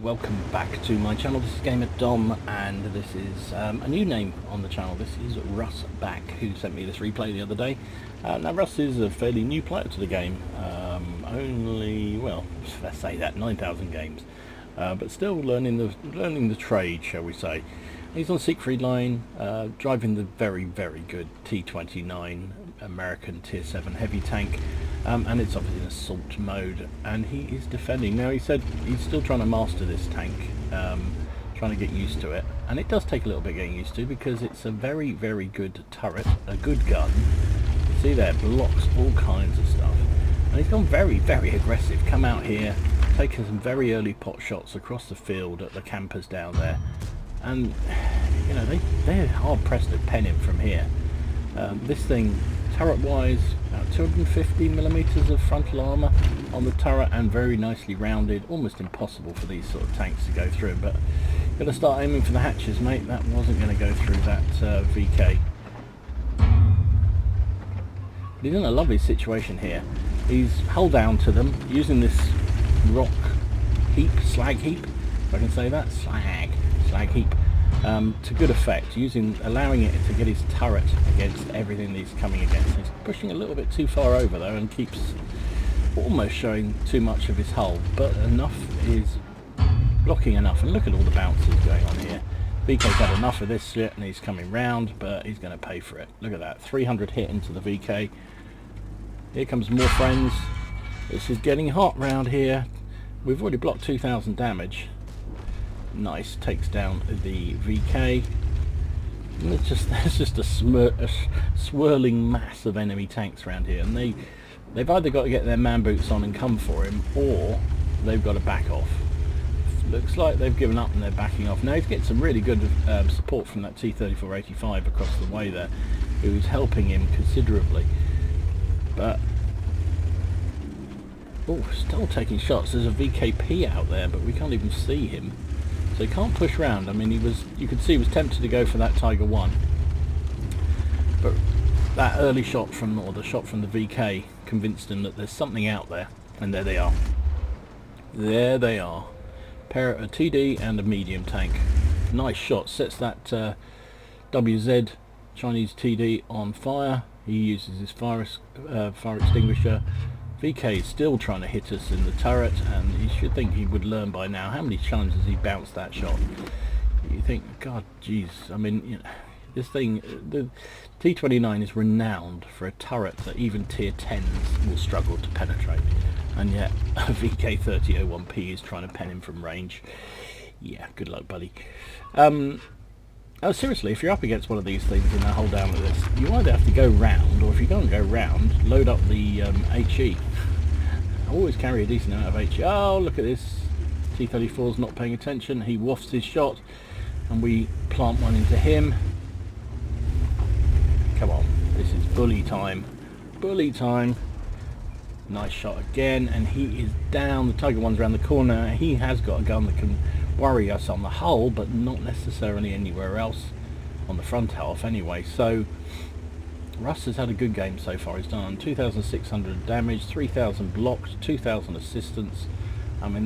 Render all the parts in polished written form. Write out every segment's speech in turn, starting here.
welcome back to my channel. This is Gamer Dom, and this is a new name on the channel. This is Russ Back, who sent me this replay the other day. Now Russ is a fairly new player to the game, only, well, let's say that, 9,000 games, but still learning the trade, shall we say. He's on Siegfried line, driving the very good T29 American Tier 7 heavy tank, and it's obviously in assault mode, and he is defending. Now, he said he's still trying to master this tank, trying to get used to it, and it does take a little bit getting used to, because it's a very good turret, a good gun. You see there, blocks all kinds of stuff, and he's gone very aggressive. Come out here, taking some very early pot shots across the field at the campers down there. And you know, they're hard pressed to pen him from here. This thing, turret wise, about 250mm of frontal armour on the turret, and very nicely rounded. Almost impossible for these sort of tanks to go through, but gotta start aiming for the hatches, mate. That wasn't going to go through that VK. But he's in a lovely situation here. He's hull down to them using this rock heap, slag heap, if I can say that, slag heap, to good effect, allowing it to get his turret against everything that he's coming against. He's pushing a little bit too far over though, and keeps almost showing too much of his hull, but enough is blocking enough. And look at all the bounces going on here. VK's had enough of this shit, and he's coming round, but he's going to pay for it. Look at that, 300 hit into the VK. Here comes more friends. This is getting hot round here. We've already blocked 2,000 damage. Nice, takes down the VK. And there's just a swirling mass of enemy tanks around here, and they've either got to get their man boots on and come for him, or they've got to back off. Looks like they've given up and they're backing off. Now he's getting some really good support from that T3485 across the way there, who's helping him considerably. But still taking shots. There's a VKP out there, but we can't even see him. So he can't push round. I mean, you could see he was tempted to go for that Tiger 1. But that early shot the shot from the VK convinced him that there's something out there. And there they are. There they are. A TD and a medium tank. Nice shot. Sets that WZ Chinese TD on fire. He uses his fire extinguisher. VK is still trying to hit us in the turret, and you should think he would learn by now. How many times has he bounced that shot? You think, God, jeez. I mean, you know, this thing, the T29 is renowned for a turret that even tier 10s will struggle to penetrate, and yet a VK3001P is trying to pen him from range. Yeah, good luck, buddy. Oh, seriously, if you're up against one of these things and a hull down with this, you either have to go round, or if you don't go round, load up the HE. Always carry a decent amount of HE. Oh, look at this. T34's not paying attention. He wafts his shot, and we plant one into him. Come on, this is bully time. Bully time. Nice shot again, and he is down. The Tiger 1's around the corner. He has got a gun that can worry us on the hull, but not necessarily anywhere else on the front half anyway. So Russ has had a good game so far. He's done 2,600 damage, 3,000 blocked, 2,000 assistance. I mean,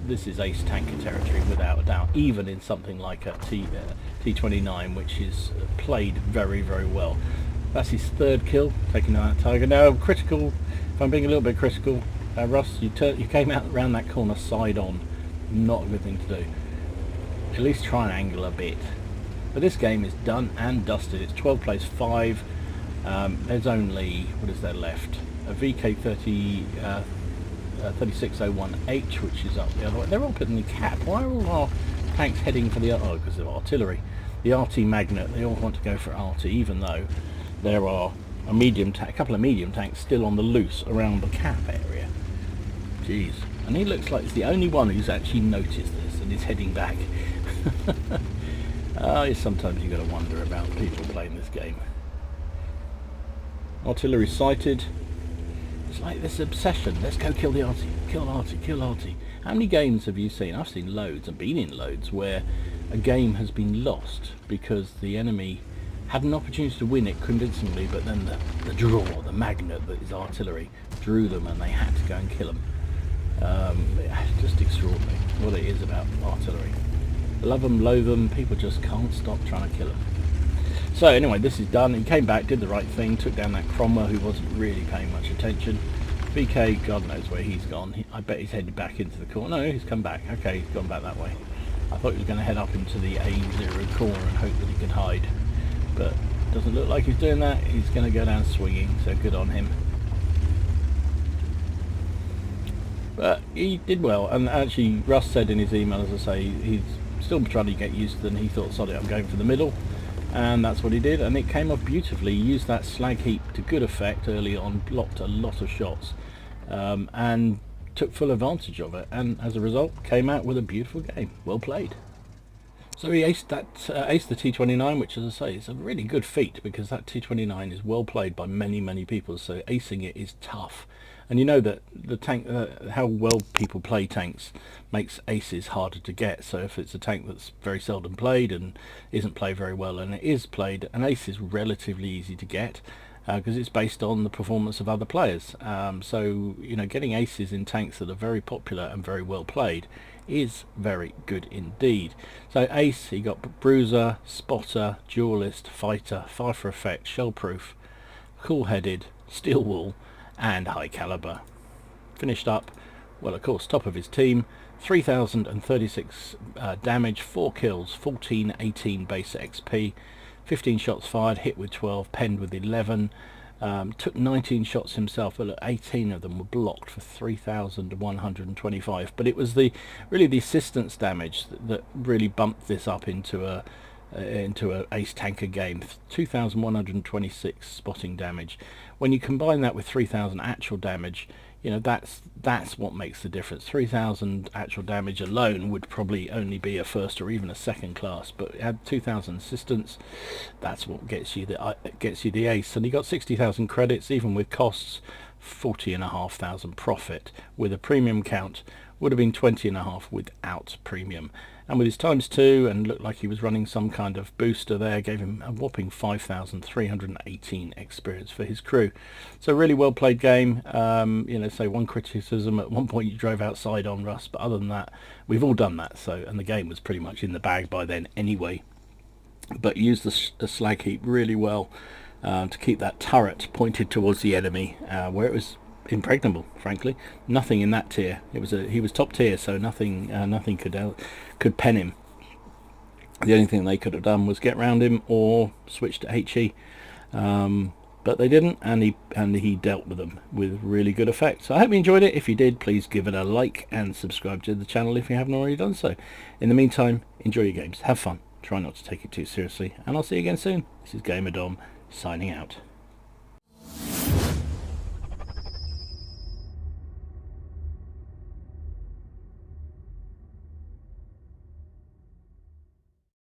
this is ace tanker territory without a doubt, even in something like a T29, which is played very well. That's his third kill, taking out that Tiger. Now, critical, if I'm being a little bit critical, Russ, you came out around that corner side on. Not a good thing to do. At least try and angle a bit. But this game is done and dusted. It's 12 plays 5. There's only, what is there left? A VK30 3601H, which is up the other way. They're all putting the cap. Why are all our tanks heading for the because of artillery? The RT Magnet. They all want to go for RT, even though there are a couple of medium tanks still on the loose around the cap area. Jeez. And he looks like he's the only one who's actually noticed this and is heading back. Sometimes you've got to wonder about people playing this game. Artillery sighted. It's like this obsession. Let's go kill the RT. Kill RT. Kill RT. How many games have you seen? I've seen loads and been in loads where a game has been lost because the enemy had an opportunity to win it convincingly, but then the magnet that is artillery, drew them and they had to go and kill them. Just extraordinary what it is about artillery. Love them, loathe them, people just can't stop trying to kill them. So anyway, this is done. He came back, did the right thing, took down that Cromwell who wasn't really paying much attention. BK, God knows where he's gone. I bet he's headed back into the corner. No, he's come back. Okay, he's gone back that way. I thought he was going to head up into the A0 corner and hope that he could hide. But doesn't look like he's doing that. He's going to go down swinging, so good on him. But he did well, and actually Russ said in his email, as I say, he's still trying to get used to them. He thought, sorry, I'm going for the middle, and that's what he did, and it came off beautifully. He used that slag heap to good effect early on, blocked a lot of shots, and took full advantage of it, and as a result came out with a beautiful game. Well played. So he aced the T29, which, as I say, is a really good feat, because that T29 is well played by many people, so acing it is tough. And you know that the tank, how well people play tanks makes aces harder to get. So if it's a tank that's very seldom played and isn't played very well, and it is played, an ace is relatively easy to get, because it's based on the performance of other players. So you know, getting aces in tanks that are very popular and very well played is very good indeed. So ace, he got bruiser, spotter, duelist, fighter, fire for effect, shell proof, cool headed, steel wool, and high caliber. Finished up, well, of course, top of his team, 3036 damage, 4 kills, 1418 base XP, 15 shots fired, hit with 12, penned with 11, took 19 shots himself, but 18 of them were blocked for 3125. But it was really the assistance damage that really bumped this up into a ace tanker game. 2126 spotting damage. When you combine that with 3000 actual damage, you know, that's what makes the difference. 3000 actual damage alone would probably only be a first or even a second class, but it had 2000 assistance. That's what gets you the ace. And he got 60,000 credits, even with costs, 40,500 profit. With a premium count, would have been 20.5 without premium. And with his times 2, and looked like he was running some kind of booster there, gave him a whopping 5,318 experience for his crew. So really well played game. You know, say one criticism, at one point you drove outside on Russ, but other than that, we've all done that. So, and the game was pretty much in the bag by then anyway. But used the slag heap really well to keep that turret pointed towards the enemy, where it was impregnable. Frankly, nothing in that tier. He was top tier, so nothing could pen him. The only thing they could have done was get round him or switch to HE, but they didn't, and he dealt with them with really good effect. So I hope you enjoyed it. If you did, please give it a like and subscribe to the channel if you haven't already done so. In the meantime, enjoy your games, have fun, try not to take it too seriously, and I'll see you again soon. This is Gamer Dom signing out.